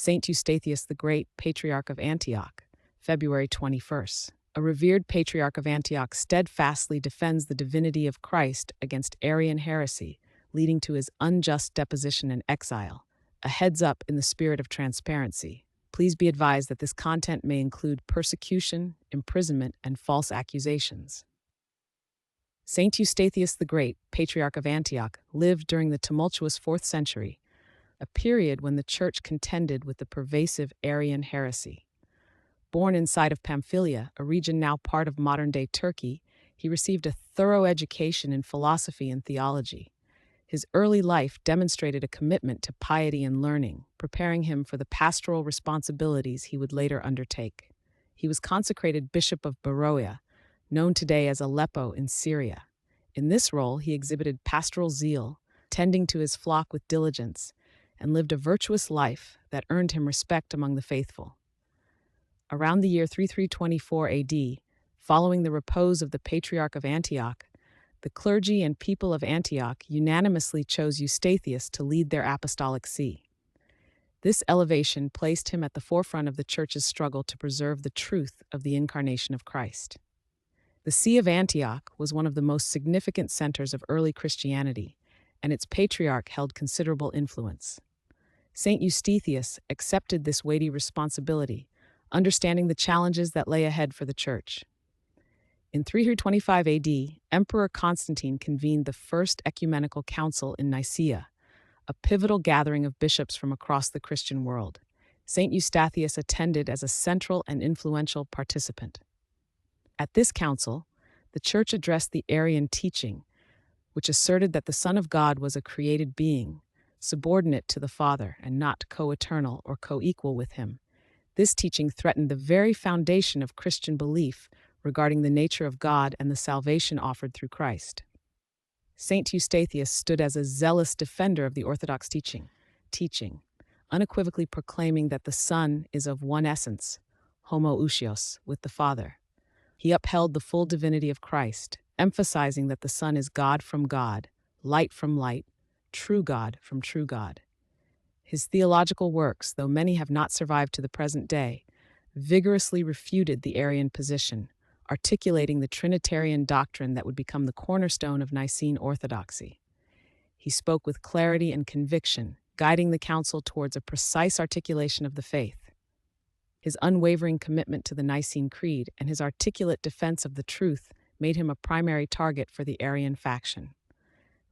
Saint Eustathius the Great, Patriarch of Antioch, February 21st. A revered Patriarch of Antioch steadfastly defends the divinity of Christ against Arian heresy, leading to his unjust deposition and exile. A heads up in the spirit of transparency. Please be advised that this content may include persecution, imprisonment, and false accusations. Saint Eustathius the Great, Patriarch of Antioch, lived during the tumultuous 4th century, a period when the Church contended with the pervasive Arian heresy. Born inside of Pamphylia, a region now part of modern-day Turkey, he received a thorough education in philosophy and theology. His early life demonstrated a commitment to piety and learning, preparing him for the pastoral responsibilities he would later undertake. He was consecrated Bishop of Beroia, known today as Aleppo in Syria. In this role, he exhibited pastoral zeal, tending to his flock with diligence, and lived a virtuous life that earned him respect among the faithful. Around the year 3324 AD, following the repose of the Patriarch of Antioch, the clergy and people of Antioch unanimously chose Eustathius to lead their apostolic see. This elevation placed him at the forefront of the Church's struggle to preserve the truth of the incarnation of Christ. The See of Antioch was one of the most significant centers of early Christianity, and its patriarch held considerable influence. Saint Eustathius accepted this weighty responsibility, understanding the challenges that lay ahead for the Church. In 325 AD, Emperor Constantine convened the First Ecumenical Council in Nicaea, a pivotal gathering of bishops from across the Christian world. Saint Eustathius attended as a central and influential participant. At this council, the Church addressed the Arian teaching, which asserted that the Son of God was a created being, subordinate to the Father and not co-eternal or co-equal with him. This teaching threatened the very foundation of Christian belief regarding the nature of God and the salvation offered through Christ. Saint Eustathius stood as a zealous defender of the Orthodox teaching, unequivocally proclaiming that the Son is of one essence, homoousios, with the Father. He upheld the full divinity of Christ, emphasizing that the Son is God from God, light from light, true God from true God. His theological works, though many have not survived to the present day, vigorously refuted the Arian position, articulating the Trinitarian doctrine that would become the cornerstone of Nicene orthodoxy. He spoke with clarity and conviction, guiding the council towards a precise articulation of the faith. His unwavering commitment to the Nicene Creed and his articulate defense of the truth made him a primary target for the Arian faction.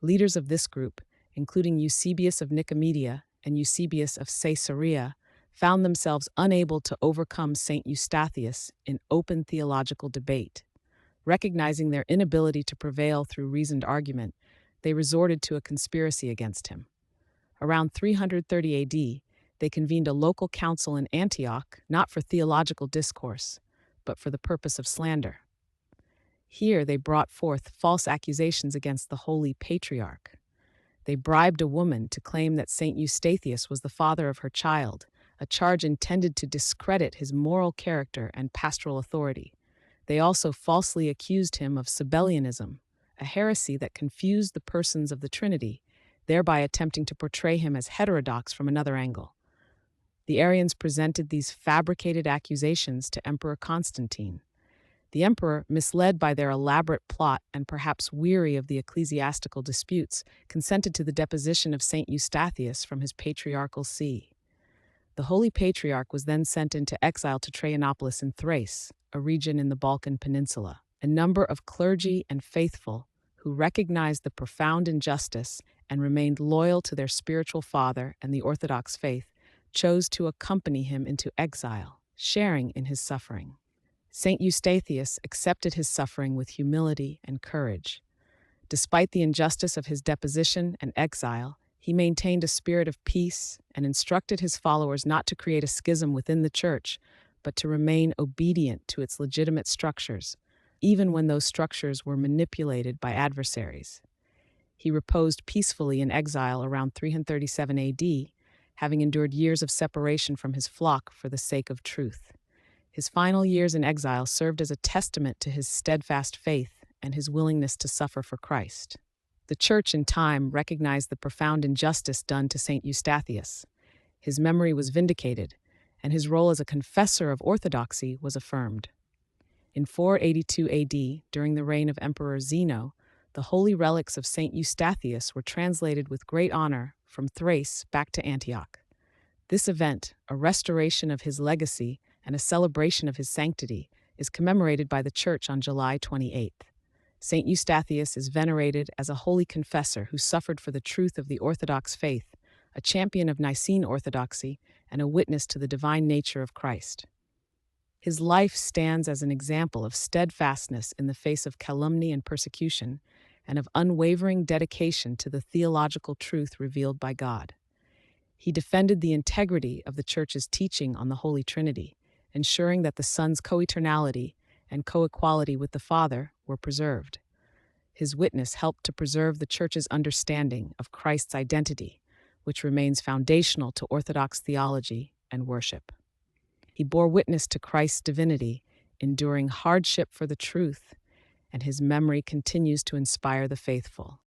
Leaders of this group, including Eusebius of Nicomedia and Eusebius of Caesarea, found themselves unable to overcome Saint Eustathius in open theological debate. Recognizing their inability to prevail through reasoned argument, they resorted to a conspiracy against him. Around 330 AD, they convened a local council in Antioch, not for theological discourse, but for the purpose of slander. Here they brought forth false accusations against the holy patriarch. They bribed a woman to claim that Saint Eustathius was the father of her child, a charge intended to discredit his moral character and pastoral authority. They also falsely accused him of Sabellianism, a heresy that confused the persons of the Trinity, thereby attempting to portray him as heterodox from another angle. The Arians presented these fabricated accusations to Emperor Constantine. The emperor, misled by their elaborate plot and perhaps weary of the ecclesiastical disputes, consented to the deposition of Saint Eustathius from his patriarchal see. The Holy Patriarch was then sent into exile to Traianopolis in Thrace, a region in the Balkan Peninsula. A number of clergy and faithful, who recognized the profound injustice and remained loyal to their spiritual father and the Orthodox faith, chose to accompany him into exile, sharing in his suffering. Saint Eustathius accepted his suffering with humility and courage. Despite the injustice of his deposition and exile, he maintained a spirit of peace and instructed his followers not to create a schism within the Church, but to remain obedient to its legitimate structures, even when those structures were manipulated by adversaries. He reposed peacefully in exile around 337 AD, having endured years of separation from his flock for the sake of truth. His final years in exile served as a testament to his steadfast faith and his willingness to suffer for Christ. The Church in time recognized the profound injustice done to Saint Eustathius. His memory was vindicated, and his role as a confessor of orthodoxy was affirmed. In 482 AD, during the reign of Emperor Zeno, the holy relics of Saint Eustathius were translated with great honor from Thrace back to Antioch. This event, a restoration of his legacy and a celebration of his sanctity, is commemorated by the Church on July 28th. Saint Eustathius is venerated as a holy confessor who suffered for the truth of the Orthodox faith, a champion of Nicene orthodoxy, and a witness to the divine nature of Christ. His life stands as an example of steadfastness in the face of calumny and persecution, and of unwavering dedication to the theological truth revealed by God. He defended the integrity of the Church's teaching on the Holy Trinity, ensuring that the Son's co-eternality and co-equality with the Father were preserved. His witness helped to preserve the Church's understanding of Christ's identity, which remains foundational to Orthodox theology and worship. He bore witness to Christ's divinity, enduring hardship for the truth, and his memory continues to inspire the faithful.